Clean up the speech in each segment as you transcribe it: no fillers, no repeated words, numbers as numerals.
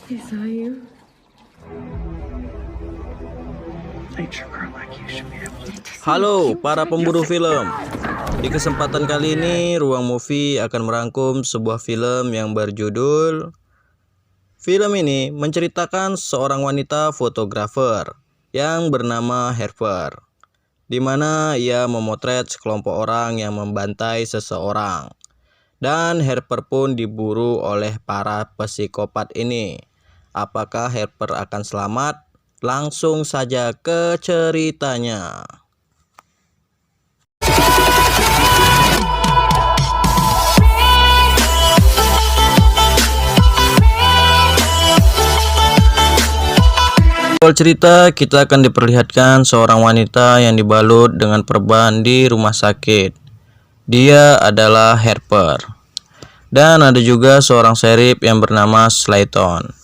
He saw you. Halo para pemburu film. Di kesempatan kali ini Ruang Movie akan merangkum sebuah film yang berjudul. Film ini menceritakan seorang wanita fotografer yang bernama Harper, di mana ia memotret sekelompok orang yang membantai seseorang. Dan Harper pun diburu oleh para psikopat ini. Apakah Harper akan selamat? Langsung saja ke ceritanya. Awal cerita kita akan diperlihatkan seorang wanita yang dibalut dengan perban di rumah sakit. Dia adalah Harper. Dan ada juga seorang sheriff yang bernama Slayton.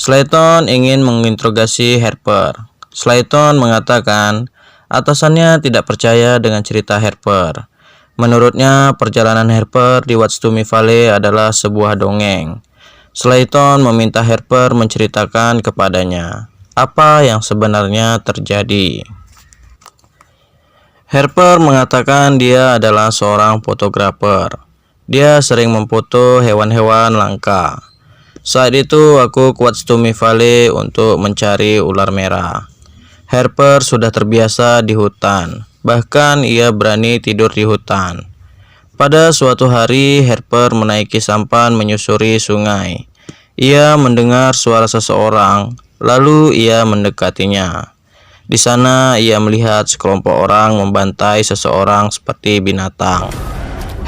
Slayton ingin menginterogasi Harper. Slayton mengatakan atasannya tidak percaya dengan cerita Harper. Menurutnya perjalanan Harper di Watsumi Valley adalah sebuah dongeng. Slayton meminta Harper menceritakan kepadanya apa yang sebenarnya terjadi. Harper mengatakan dia adalah seorang fotografer. Dia sering memfoto hewan-hewan langka. Saat itu aku ke Watsumi Valley untuk mencari ular merah. Harper sudah terbiasa di hutan, bahkan ia berani tidur di hutan. Pada suatu hari Harper menaiki sampan menyusuri sungai. Ia mendengar suara seseorang, lalu ia mendekatinya. Di sana ia melihat sekelompok orang membantai seseorang seperti binatang.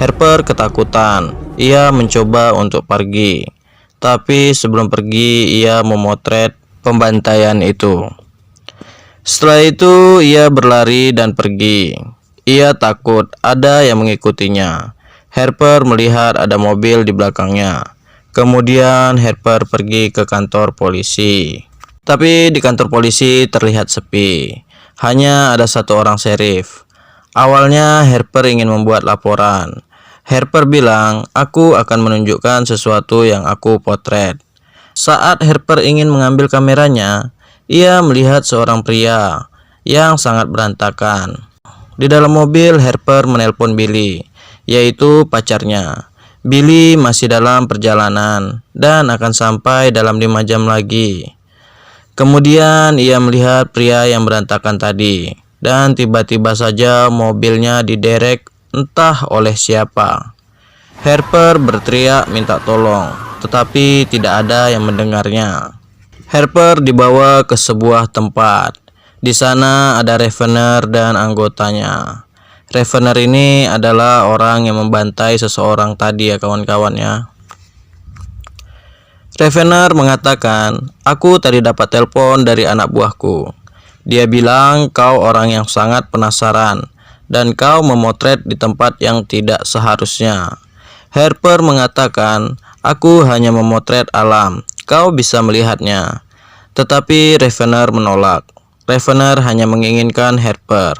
Harper ketakutan. Ia mencoba untuk pergi. Tapi sebelum pergi ia memotret pembantaian itu. Setelah itu ia berlari dan pergi. Ia takut ada yang mengikutinya. Harper melihat ada mobil di belakangnya. Kemudian Harper pergi ke kantor polisi. Tapi di kantor polisi terlihat sepi. Hanya ada satu orang sheriff. Awalnya Harper ingin membuat laporan. Harper bilang, aku akan menunjukkan sesuatu yang aku potret. Saat Harper ingin mengambil kameranya, ia melihat seorang pria yang sangat berantakan. Di dalam mobil Harper menelpon Billy, yaitu pacarnya. Billy masih dalam perjalanan dan akan sampai dalam 5 jam lagi. Kemudian ia melihat pria yang berantakan tadi, dan tiba-tiba saja mobilnya diderek entah oleh siapa. Harper berteriak minta tolong, tetapi tidak ada yang mendengarnya. Harper dibawa ke sebuah tempat. Di sana ada Ravener dan anggotanya. Ravener ini adalah orang yang membantai seseorang tadi ya kawan-kawan ya. Ravener mengatakan, aku tadi dapat telepon dari anak buahku. Dia bilang kau orang yang sangat penasaran dan kau memotret di tempat yang tidak seharusnya. Harper mengatakan, aku hanya memotret alam, kau bisa melihatnya. Tetapi Ravener menolak. Ravener hanya menginginkan Harper.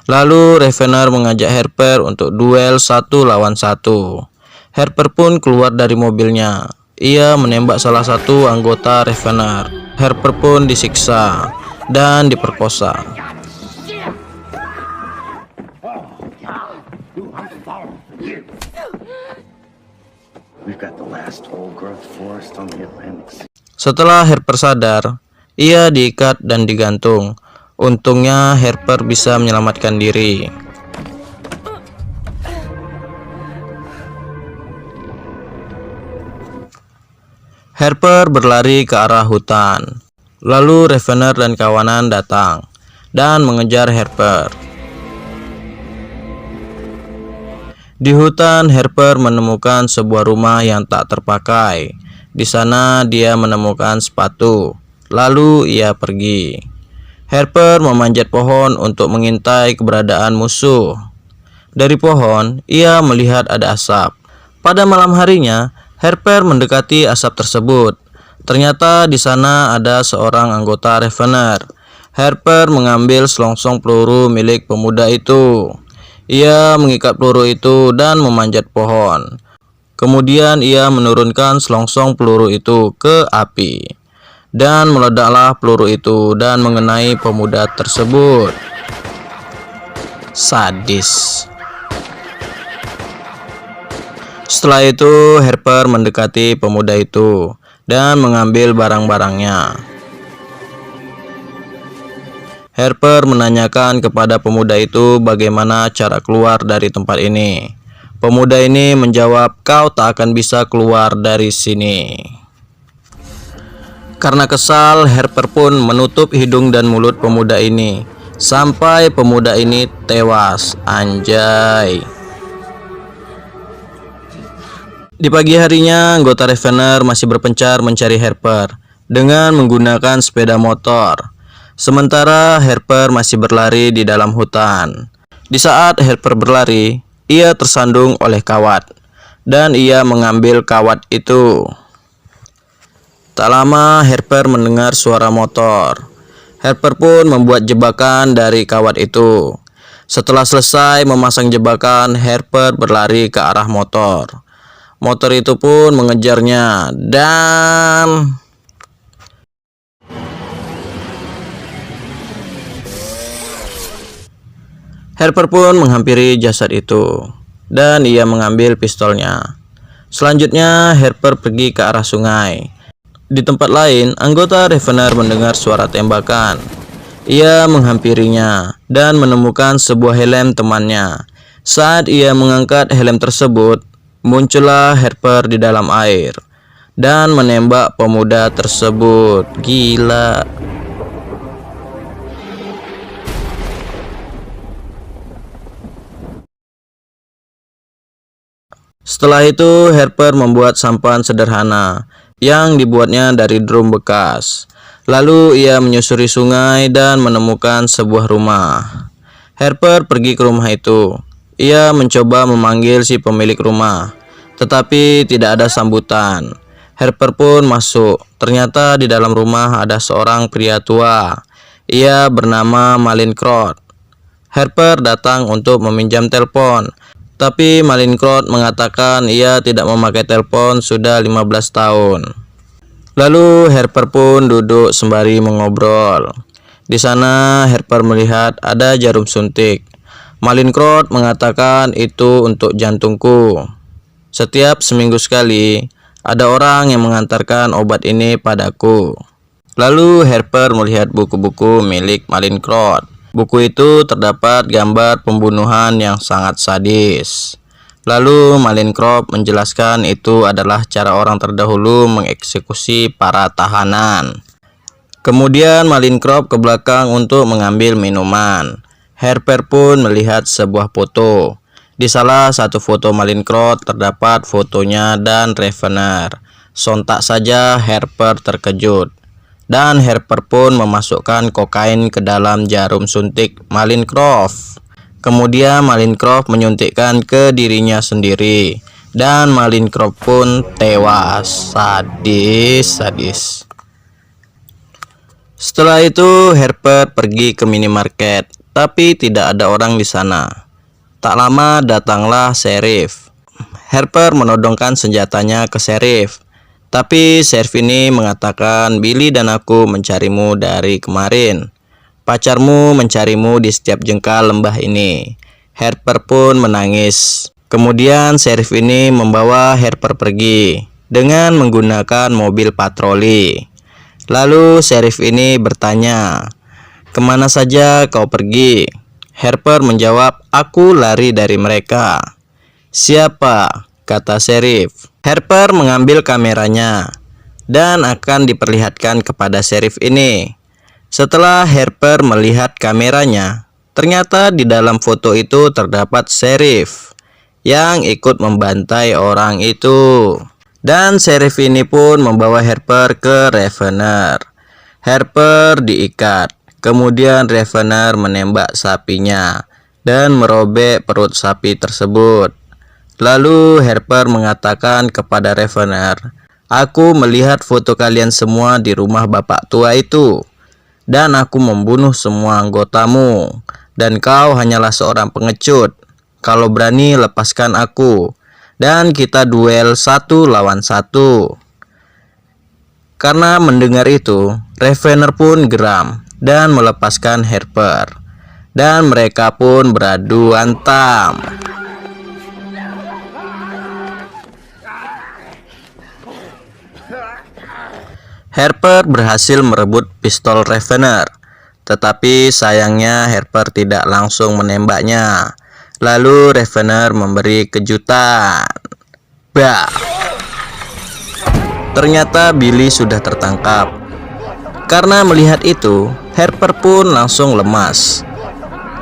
Lalu Ravener mengajak Harper untuk duel 1 lawan 1. Harper pun keluar dari mobilnya. Ia menembak salah satu anggota Ravener. Harper pun disiksa dan diperkosa. Setelah Harper sadar, ia diikat dan digantung. Untungnya Harper bisa menyelamatkan diri. Harper berlari ke arah hutan. Lalu Ravener dan kawanan datang dan mengejar Harper. Di hutan, Harper menemukan sebuah rumah yang tak terpakai. Di sana dia menemukan sepatu. Lalu ia pergi. Harper memanjat pohon untuk mengintai keberadaan musuh. Dari pohon, ia melihat ada asap. Pada malam harinya, Harper mendekati asap tersebut. Ternyata di sana ada seorang anggota Ravener. Harper mengambil selongsong peluru milik pemuda itu. Ia mengikat peluru itu dan memanjat pohon. Kemudian ia menurunkan selongsong peluru itu ke api. dan meledaklah peluru itu dan mengenai pemuda tersebut. Sadis. Setelah itu Harper mendekati pemuda itu dan mengambil barang-barangnya. Harper menanyakan kepada pemuda itu bagaimana cara keluar dari tempat ini. Pemuda ini menjawab, "Kau tak akan bisa keluar dari sini." Karena kesal, Harper pun menutup hidung dan mulut pemuda ini sampai pemuda ini tewas. Anjay. Di pagi harinya, anggota Ravener masih berpencar mencari Harper dengan menggunakan sepeda motor. Sementara Harper masih berlari di dalam hutan. Di saat Harper berlari, ia tersandung oleh kawat dan ia mengambil kawat itu. Tak lama Harper mendengar suara motor. Harper pun membuat jebakan dari kawat itu. Setelah selesai memasang jebakan, Harper berlari ke arah motor. Motor itu pun mengejarnya dan Harper pun menghampiri jasad itu dan ia mengambil pistolnya. Selanjutnya Harper pergi ke arah sungai. Di tempat lain, anggota Ravener mendengar suara tembakan. Ia menghampirinya dan menemukan sebuah helm temannya. Saat ia mengangkat helm tersebut, muncullah Harper di dalam air dan menembak pemuda tersebut. Gila. Setelah itu Harper membuat sampan sederhana yang dibuatnya dari drum bekas. Lalu ia menyusuri sungai dan menemukan sebuah rumah. Harper pergi ke rumah itu. Ia mencoba memanggil si pemilik rumah, tetapi tidak ada sambutan. Harper pun masuk. Ternyata di dalam rumah ada seorang pria tua. Ia bernama Malincrot. Harper datang untuk meminjam telepon, tapi Malincrot mengatakan ia tidak memakai telepon sudah 15 tahun. Lalu Harper pun duduk sembari mengobrol. Di sana Harper melihat ada jarum suntik. Malincrot mengatakan itu untuk jantungku. Setiap seminggu sekali ada orang yang mengantarkan obat ini padaku. Lalu Harper melihat buku-buku milik Malincrot. Buku itu terdapat gambar pembunuhan yang sangat sadis. Lalu Malincrot menjelaskan itu adalah cara orang terdahulu mengeksekusi para tahanan. Kemudian Malincrot ke belakang untuk mengambil minuman. Harper pun melihat sebuah foto. Di salah satu foto Malincrot terdapat fotonya dan Ravener. Sontak saja Harper terkejut. Dan Harper pun memasukkan kokain ke dalam jarum suntik Malincrot. Kemudian Malincrot menyuntikkan ke dirinya sendiri. Dan Malincrot pun tewas. Sadis. Setelah itu Harper pergi ke minimarket, tapi tidak ada orang di sana. Tak lama datanglah sheriff. Harper menodongkan senjatanya ke sheriff. Tapi sheriff ini mengatakan, "Billy dan aku mencarimu dari kemarin. Pacarmu mencarimu di setiap jengkal lembah ini." Harper pun menangis. Kemudian sheriff ini membawa Harper pergi dengan menggunakan mobil patroli. Lalu sheriff ini bertanya, "Kemana saja kau pergi?" Harper menjawab, "Aku lari dari mereka." "Siapa?" kata sheriff. Harper mengambil kameranya dan akan diperlihatkan kepada sheriff ini. Setelah Harper melihat kameranya, ternyata di dalam foto itu terdapat sheriff yang ikut membantai orang itu. Dan sheriff ini pun membawa Harper ke Ravener. Harper diikat. Kemudian Ravener menembak sapinya dan merobek perut sapi tersebut. Lalu Harper mengatakan kepada Ravener, "Aku melihat foto kalian semua di rumah bapak tua itu, dan aku membunuh semua anggotamu, dan kau hanyalah seorang pengecut. Kalau berani lepaskan aku, dan kita duel 1 lawan 1. Karena mendengar itu, Ravener pun geram dan melepaskan Harper. Dan mereka pun beradu antam. Harper berhasil merebut pistol Ravener, tetapi sayangnya Harper tidak langsung menembaknya. Lalu Ravener memberi kejutan. Bah! Ternyata Billy sudah tertangkap. Karena melihat itu, Harper pun langsung lemas.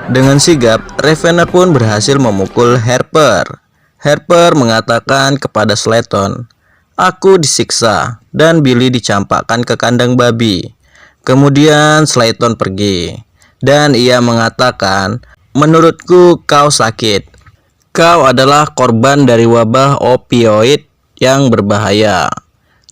Dengan sigap, Ravener pun berhasil memukul Harper. Harper mengatakan kepada Slayton, "Aku disiksa," dan Billy dicampakkan ke kandang babi. Kemudian Slayton pergi, dan ia mengatakan, "Menurutku kau sakit. Kau adalah korban dari wabah opioid yang berbahaya."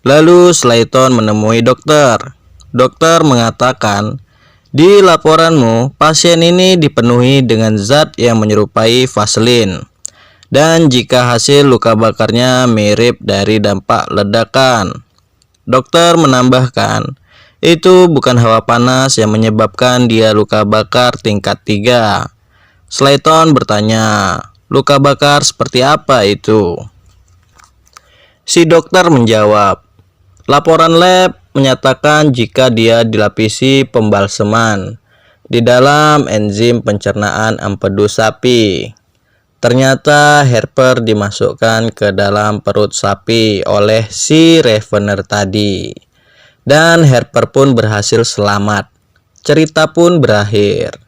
Lalu Slayton menemui dokter. Dokter mengatakan, "Di laporanmu, pasien ini dipenuhi dengan zat yang menyerupai Vaseline. Dan jika hasil luka bakarnya mirip dari dampak ledakan." Dokter menambahkan, "Itu bukan hawa panas yang menyebabkan dia luka bakar tingkat 3. Slayton bertanya, "Luka bakar seperti apa itu?" Si dokter menjawab, "Laporan lab menyatakan jika dia dilapisi pembalseman di dalam enzim pencernaan empedu sapi. Ternyata Harper dimasukkan ke dalam perut sapi oleh si Ravener tadi. Dan Harper pun berhasil selamat. Cerita pun berakhir."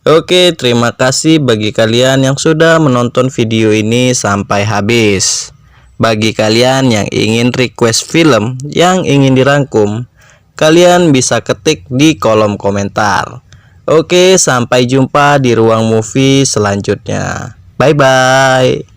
Oke, terima kasih bagi kalian yang sudah menonton video ini sampai habis. Bagi kalian yang ingin request film yang ingin dirangkum, kalian bisa ketik di kolom komentar. Oke, sampai jumpa di ruang movie selanjutnya. Bye bye.